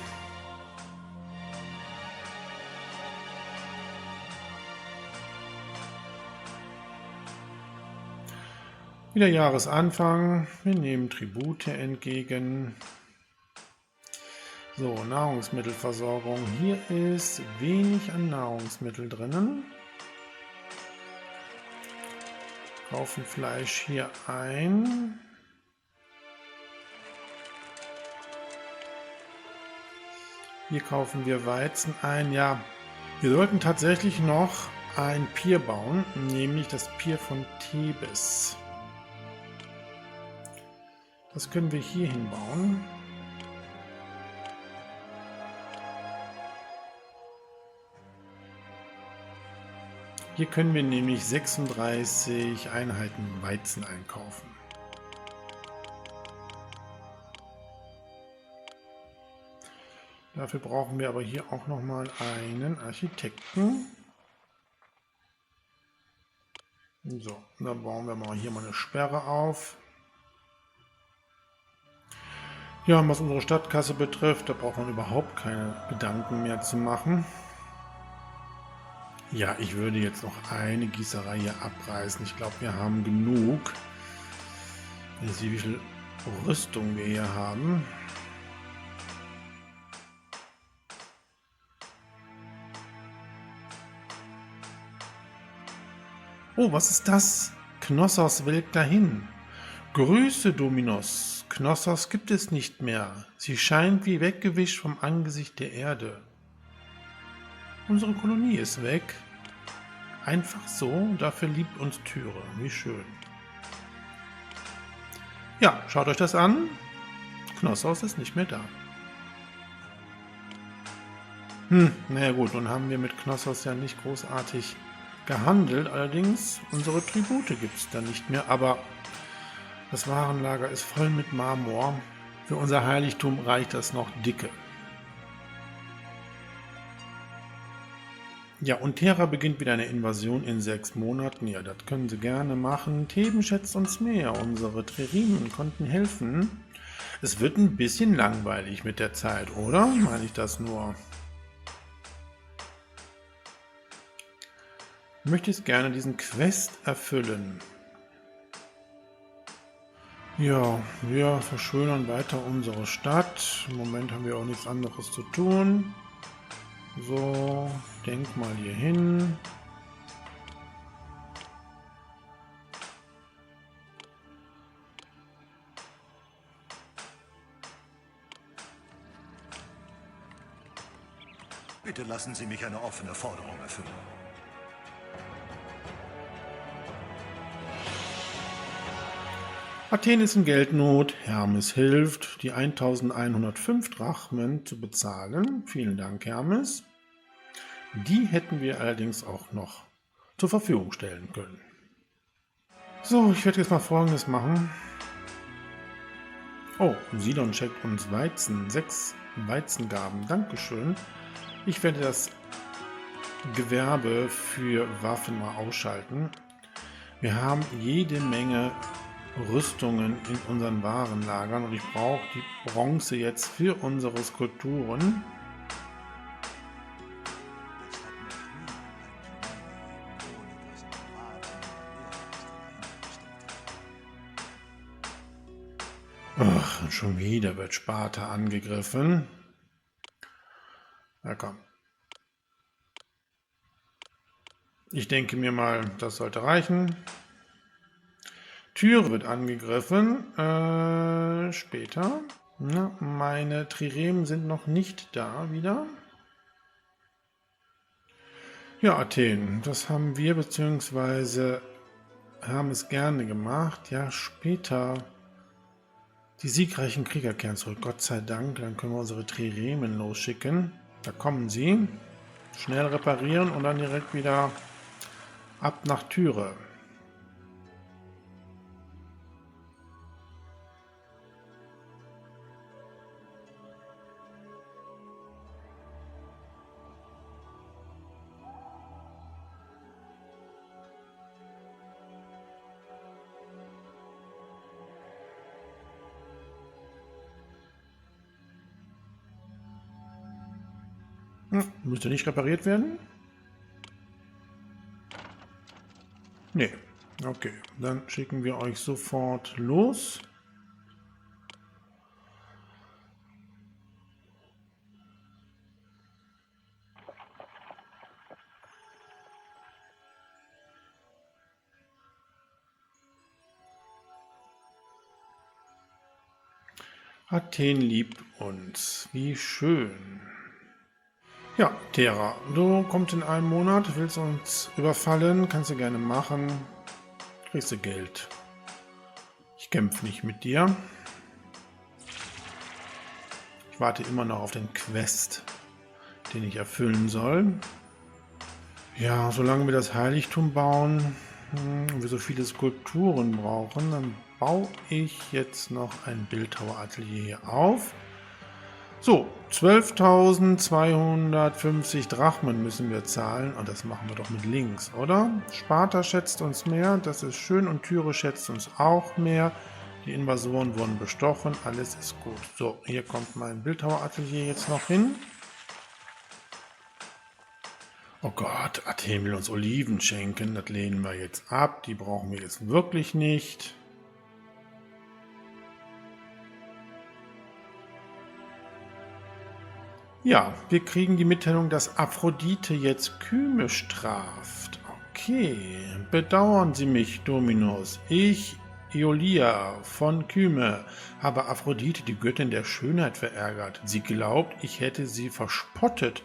Wieder Jahresanfang. Wir nehmen Tribute entgegen. So, Nahrungsmittelversorgung. Hier ist wenig an Nahrungsmittel drinnen. Kaufen Fleisch hier ein. Hier kaufen wir Weizen ein. Ja, wir sollten tatsächlich noch ein Pier bauen, nämlich das Pier von Thebes. Das können wir hier hinbauen. Hier können wir nämlich 36 Einheiten Weizen einkaufen. Dafür brauchen wir aber hier auch nochmal einen Architekten. So, dann bauen wir mal hier mal eine Sperre auf. Ja, was unsere Stadtkasse betrifft, da braucht man überhaupt keine Gedanken mehr zu machen. Ja, ich würde jetzt noch eine Gießerei hier abreißen. Ich glaube, wir haben genug. Jetzt sehe, wie viel Rüstung wir hier haben. Oh, was ist das? Knossos welkt dahin. Grüße, Dominos. Knossos gibt es nicht mehr. Sie scheint wie weggewischt vom Angesicht der Erde. Unsere Kolonie ist weg. Einfach so, dafür liebt uns Tyre. Wie schön. Ja, schaut euch das an. Knossos ist nicht mehr da. Naja gut, nun haben wir mit Knossos ja nicht großartig gehandelt. Allerdings, unsere Tribute gibt es dann nicht mehr. Aber das Warenlager ist voll mit Marmor. Für unser Heiligtum reicht das noch dicke. Ja, und Terra beginnt wieder eine Invasion in 6 Monaten. Ja, das können sie gerne machen. Theben schätzt uns mehr. Unsere Tririmen konnten helfen. Es wird ein bisschen langweilig mit der Zeit, oder? Meine ich das nur? Ich möchte jetzt gerne diesen Quest erfüllen. Ja, wir verschönern weiter unsere Stadt. Im Moment haben wir auch nichts anderes zu tun. So, denk mal hier hin. Bitte lassen Sie mich eine offene Forderung erfüllen. Athen ist in Geldnot, Hermes hilft, die 1105 Drachmen zu bezahlen. Vielen Dank, Hermes. Die hätten wir allerdings auch noch zur Verfügung stellen können. So, ich werde jetzt mal Folgendes machen. Oh, Sidon schickt uns Weizen, 6 Weizengaben, Dankeschön. Ich werde das Gewerbe für Waffen mal ausschalten. Wir haben jede Menge Rüstungen in unseren Warenlagern und ich brauche die Bronze jetzt für unsere Skulpturen. Ach, und schon wieder wird Sparta angegriffen. Na komm. Ich denke mir mal, das sollte reichen. Tyre wird angegriffen. Später. Na, meine Triremen sind noch nicht da wieder. Ja, Athen. Das haben wir beziehungsweise haben es gerne gemacht. Ja, später. Die siegreichen Krieger kehren zurück. Gott sei Dank. Dann können wir unsere Triremen losschicken. Da kommen sie. Schnell reparieren und dann direkt wieder ab nach Tyre. Müsste nicht repariert werden? Nee. Okay, dann schicken wir euch sofort los. Athen liebt uns. Wie schön. Ja, Thera, du kommst in einem Monat, willst uns überfallen, kannst du gerne machen, kriegst du Geld. Ich kämpfe nicht mit dir. Ich warte immer noch auf den Quest, den ich erfüllen soll. Ja, solange wir das Heiligtum bauen und wir so viele Skulpturen brauchen, dann baue ich jetzt noch ein Bildhaueratelier hier auf. So, 12.250 Drachmen müssen wir zahlen. Und das machen wir doch mit links, oder? Sparta schätzt uns mehr, das ist schön. Und Tyre schätzt uns auch mehr. Die Invasoren wurden bestochen, alles ist gut. So, hier kommt mein Bildhaueratelier jetzt noch hin. Oh Gott, Athen will uns Oliven schenken. Das lehnen wir jetzt ab. Die brauchen wir jetzt wirklich nicht. Ja, wir kriegen die Mitteilung, dass Aphrodite jetzt Kyme straft. Okay, bedauern Sie mich, Dominus. Ich, Iolia von Kyme, habe Aphrodite, die Göttin der Schönheit, verärgert. Sie glaubt, ich hätte sie verspottet.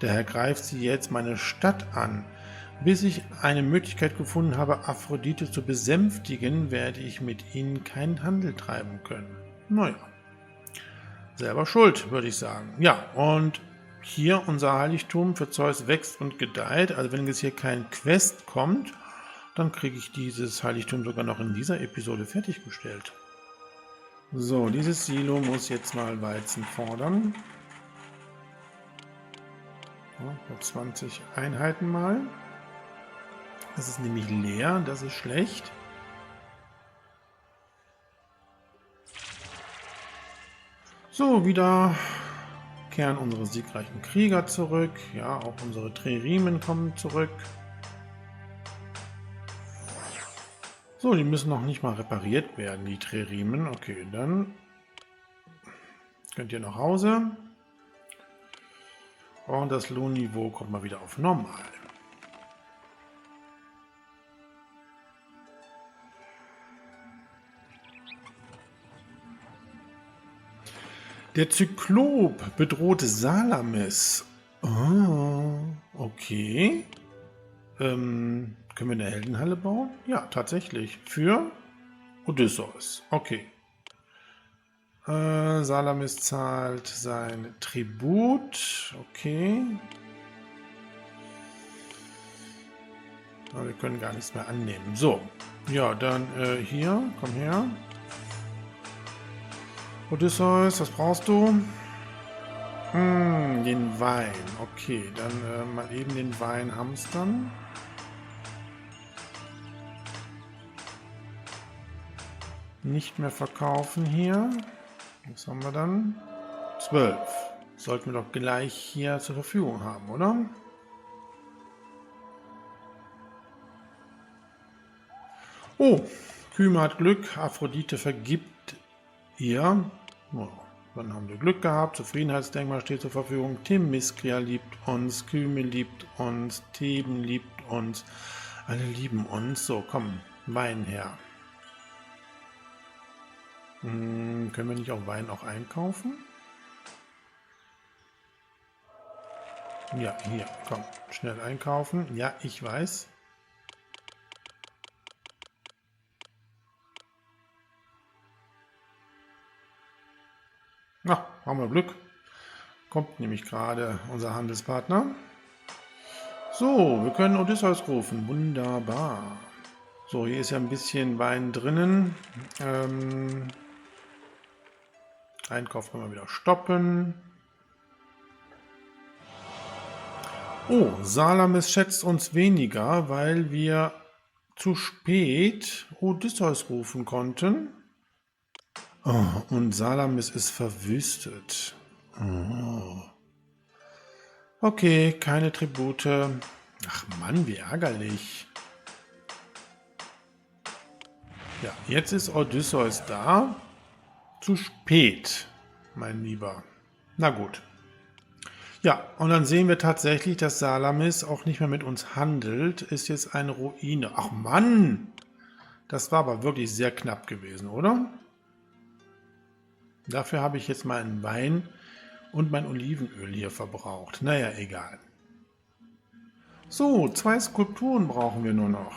Daher greift sie jetzt meine Stadt an. Bis ich eine Möglichkeit gefunden habe, Aphrodite zu besänftigen, werde ich mit ihnen keinen Handel treiben können. Naja. Selber schuld, würde ich sagen. Ja, und hier unser Heiligtum für Zeus wächst und gedeiht. Also wenn jetzt hier kein Quest kommt, dann kriege ich dieses Heiligtum sogar noch in dieser Episode fertiggestellt. So, dieses Silo muss jetzt mal Weizen fordern. Ja, 20 Einheiten mal. Das ist nämlich leer, das ist schlecht. So, wieder kehren unsere siegreichen Krieger zurück. Ja, auch unsere Triremen kommen zurück. So, die müssen noch nicht mal repariert werden, die Triremen. Okay, dann könnt ihr nach Hause. Und das Lohnniveau kommt mal wieder auf normal. Der Zyklop bedroht Salamis. Oh, okay. Können wir eine Heldenhalle bauen? Ja, tatsächlich. Für Odysseus. Okay. Salamis zahlt sein Tribut. Okay. Aber wir können gar nichts mehr annehmen. So. Ja, dann hier. Komm her. Odysseus, was brauchst du? Den Wein. Okay, dann mal eben den Wein hamstern. nicht mehr verkaufen hier. Was haben wir dann? 12. Sollten wir doch gleich hier zur Verfügung haben, oder? Oh, Kyme hat Glück. Aphrodite vergibt ihr. Oh, dann haben wir Glück gehabt. Zufriedenheitsdenkmal steht zur Verfügung. Themiskria liebt uns. Kyme liebt uns. Theben liebt uns. Alle lieben uns. So, komm, Wein her. Können wir nicht auch Wein auch einkaufen? Ja, hier, komm, schnell einkaufen. Ja, ich weiß. Na, haben wir Glück. Kommt nämlich gerade unser Handelspartner. So, wir können Odysseus rufen. Wunderbar. So, hier ist ja ein bisschen Wein drinnen. Einkauf können wir wieder stoppen. Oh, Salamis schätzt uns weniger, weil wir zu spät Odysseus rufen konnten. Oh, und Salamis ist verwüstet. Oh. Okay, keine Tribute. Ach Mann, wie ärgerlich. Ja, jetzt ist Odysseus da. Zu spät, mein Lieber. Na gut. Ja, und dann sehen wir tatsächlich, dass Salamis auch nicht mehr mit uns handelt. Ist jetzt eine Ruine. Ach Mann! Das war aber wirklich sehr knapp gewesen, oder? Dafür habe ich jetzt meinen Wein und mein Olivenöl hier verbraucht. Naja, egal. So, 2 Skulpturen brauchen wir nur noch.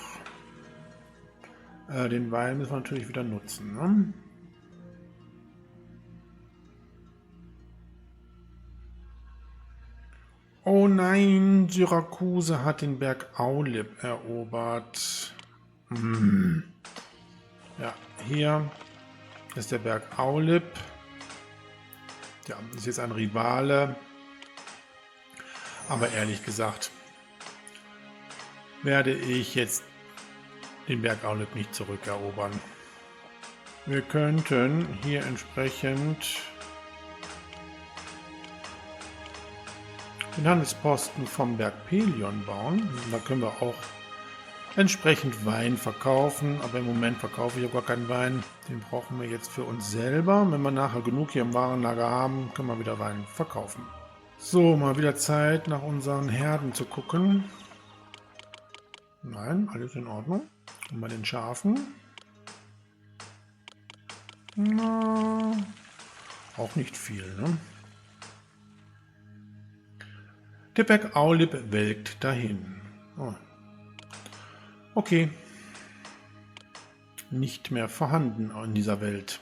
Den Wein müssen wir natürlich wieder nutzen, ne? Oh nein, Syrakuse hat den Berg Aulip erobert. Ja, hier ist der Berg Aulip. Ja, ist jetzt ein Rivale. Aber ehrlich gesagt, werde ich jetzt den Berg Aulip nicht zurückerobern. Wir könnten hier entsprechend den Handelsposten vom Berg Pelion bauen. Da können wir auch entsprechend Wein verkaufen, aber im Moment verkaufe ich ja gar keinen Wein. Den brauchen wir jetzt für uns selber. Wenn wir nachher genug hier im Warenlager haben, können wir wieder Wein verkaufen. So, mal wieder Zeit, nach unseren Herden zu gucken. Nein, alles in Ordnung. Und bei den Schafen. Na, auch nicht viel, ne? Der Berg Aulip welkt dahin. Oh. Okay. Nicht mehr vorhanden in dieser Welt.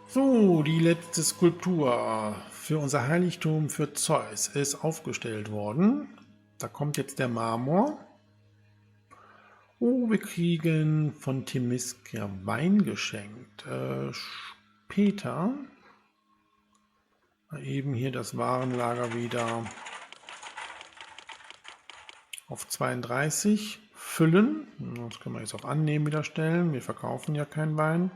So, die letzte Skulptur für unser Heiligtum für Zeus ist aufgestellt worden. Da kommt jetzt der Marmor. Oh, wir kriegen von Themiskria Wein geschenkt. Später. Eben hier das Warenlager wieder auf 32 füllen. Das können wir jetzt auf Annehmen wieder stellen. Wir verkaufen ja keinen Wein.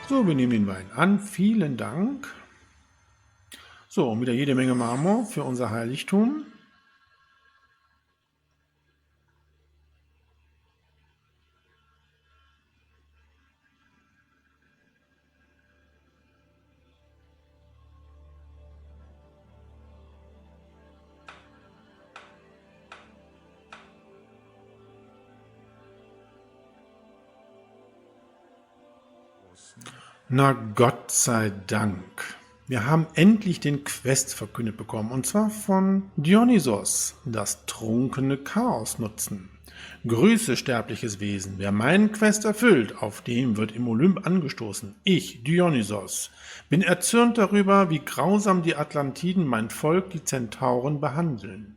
So, wir nehmen den Wein an. Vielen Dank. So, und wieder jede Menge Marmor für unser Heiligtum. Na Gott sei Dank. Wir haben endlich den Quest verkündet bekommen, und zwar von Dionysos, das trunkene Chaos nutzen. Grüße, sterbliches Wesen, wer meinen Quest erfüllt, auf dem wird im Olymp angestoßen. Ich, Dionysos, bin erzürnt darüber, wie grausam die Atlantiden mein Volk, die Zentauren, behandeln.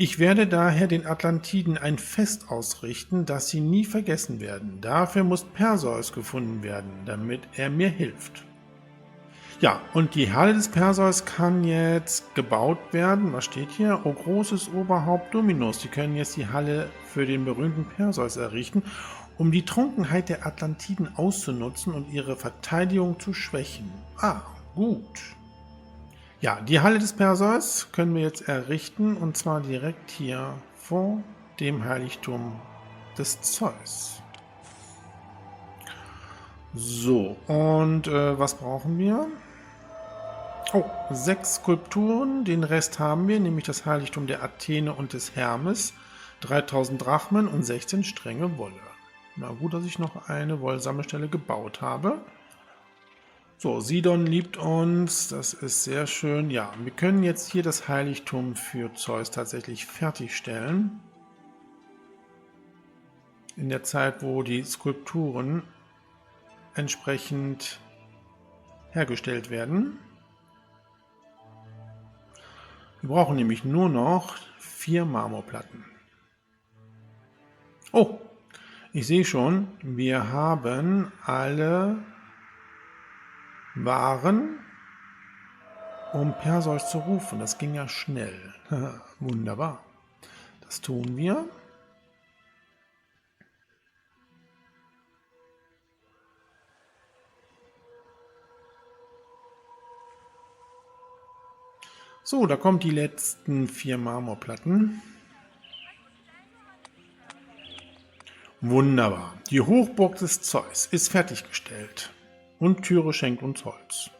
Ich werde daher den Atlantiden ein Fest ausrichten, das sie nie vergessen werden. Dafür muss Perseus gefunden werden, damit er mir hilft. Ja, und die Halle des Perseus kann jetzt gebaut werden. Was steht hier? O großes Oberhaupt Dominus. Sie können jetzt die Halle für den berühmten Perseus errichten, um die Trunkenheit der Atlantiden auszunutzen und ihre Verteidigung zu schwächen. Ah, gut. Ja, die Halle des Perseus können wir jetzt errichten, und zwar direkt hier vor dem Heiligtum des Zeus. So, und was brauchen wir? Oh, 6 Skulpturen, den Rest haben wir, nämlich das Heiligtum der Athene und des Hermes, 3000 Drachmen und 16 Stränge Wolle. Na gut, dass ich noch eine Wollsammelstelle gebaut habe. So, Sidon liebt uns, das ist sehr schön. Ja, wir können jetzt hier das Heiligtum für Zeus tatsächlich fertigstellen. In der Zeit, wo die Skulpturen entsprechend hergestellt werden. Wir brauchen nämlich nur noch 4 Marmorplatten. Oh, ich sehe schon, wir haben alle Waren, um Perseus zu rufen. Das ging ja schnell. Wunderbar. Das tun wir. So, da kommen die letzten 4 Marmorplatten. Wunderbar. Die Hochburg des Zeus ist fertiggestellt. Und Tyre schenkt uns Holz.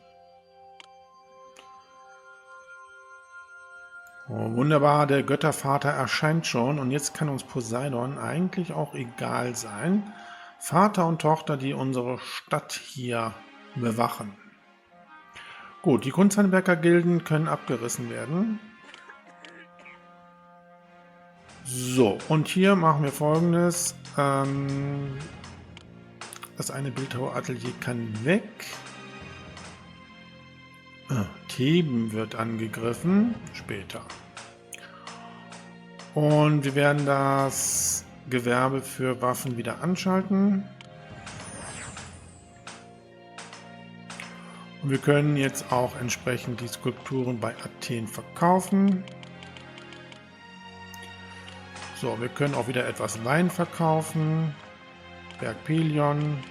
Oh, wunderbar, der Göttervater erscheint schon. Und jetzt kann uns Poseidon eigentlich auch egal sein. Vater und Tochter, die unsere Stadt hier bewachen. Gut, die Kunsthandwerkergilden können abgerissen werden. So, und hier machen wir Folgendes. Das eine Bildhaueratelier kann weg. Theben wird angegriffen. Später. Und wir werden das Gewerbe für Waffen wieder anschalten. Und wir können jetzt auch entsprechend die Skulpturen bei Athen verkaufen. So, wir können auch wieder etwas Wein verkaufen. Berg Pelion.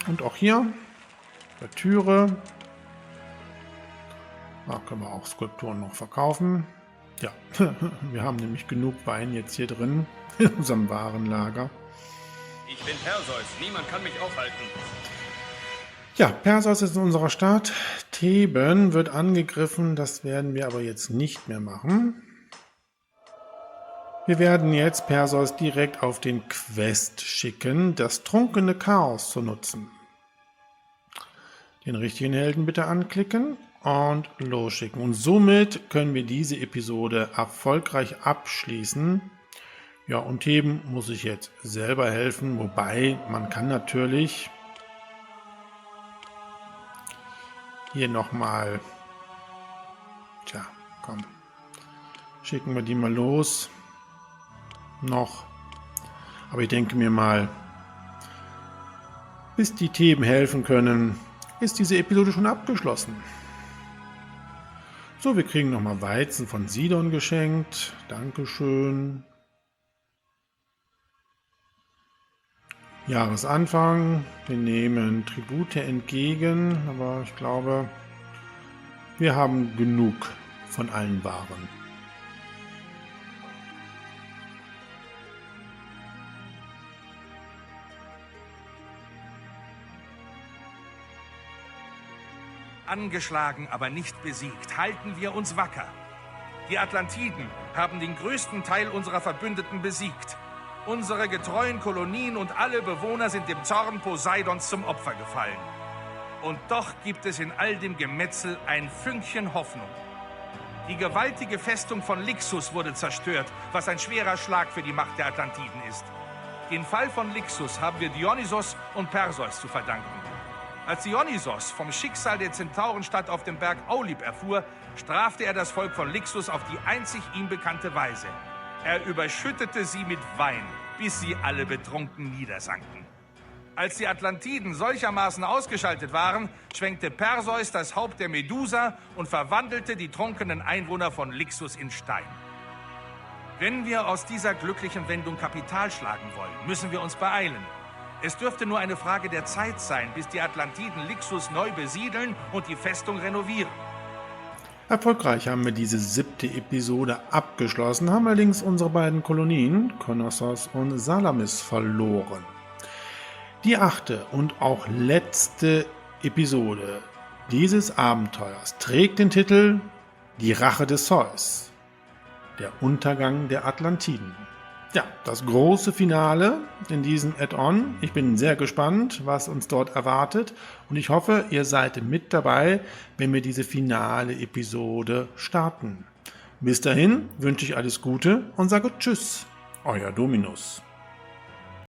Und auch hier bei Tyre. Da können wir auch Skulpturen noch verkaufen. Ja, wir haben nämlich genug Wein jetzt hier drin in unserem Warenlager. Ich bin Perseus, niemand kann mich aufhalten. Ja, Perseus ist in unserer Stadt. Theben wird angegriffen, das werden wir aber jetzt nicht mehr machen. Wir werden jetzt Perseus direkt auf den Quest schicken, das trunkene Chaos zu nutzen. Den richtigen Helden bitte anklicken und losschicken. Und somit können wir diese Episode erfolgreich abschließen. Ja, und Theben muss ich jetzt selber helfen, wobei man kann natürlich hier nochmal, tja, komm, schicken wir die mal los, noch, aber ich denke mir mal, bis die Theben helfen können, ist diese Episode schon abgeschlossen. So, wir kriegen nochmal Weizen von Sidon geschenkt, Dankeschön. Jahresanfang, wir nehmen Tribute entgegen, aber ich glaube, wir haben genug von allen Waren. Angeschlagen, aber nicht besiegt, halten wir uns wacker. Die Atlantiden haben den größten Teil unserer Verbündeten besiegt. Unsere getreuen Kolonien und alle Bewohner sind dem Zorn Poseidons zum Opfer gefallen. Und doch gibt es in all dem Gemetzel ein Fünkchen Hoffnung. Die gewaltige Festung von Lixus wurde zerstört, was ein schwerer Schlag für die Macht der Atlantiden ist. Den Fall von Lixus haben wir Dionysos und Perseus zu verdanken. Als Dionysos vom Schicksal der Zentaurenstadt auf dem Berg Aulib erfuhr, strafte er das Volk von Lixus auf die einzig ihm bekannte Weise. Er überschüttete sie mit Wein. bis sie alle betrunken niedersanken. Als die Atlantiden solchermaßen ausgeschaltet waren, schwenkte Perseus das Haupt der Medusa und verwandelte die trunkenen Einwohner von Lixus in Stein. Wenn wir aus dieser glücklichen Wendung Kapital schlagen wollen, müssen wir uns beeilen. Es dürfte nur eine Frage der Zeit sein, bis die Atlantiden Lixus neu besiedeln und die Festung renovieren. Erfolgreich haben wir diese 7. Episode abgeschlossen, haben allerdings unsere beiden Kolonien, Knossos und Salamis, verloren. Die 8. und auch letzte Episode dieses Abenteuers trägt den Titel Die Rache des Zeus, der Untergang der Atlantiden. Ja, das große Finale in diesem Add-on. Ich bin sehr gespannt, was uns dort erwartet und ich hoffe, ihr seid mit dabei, wenn wir diese finale Episode starten. Bis dahin wünsche ich alles Gute und sage Tschüss, euer Dominus.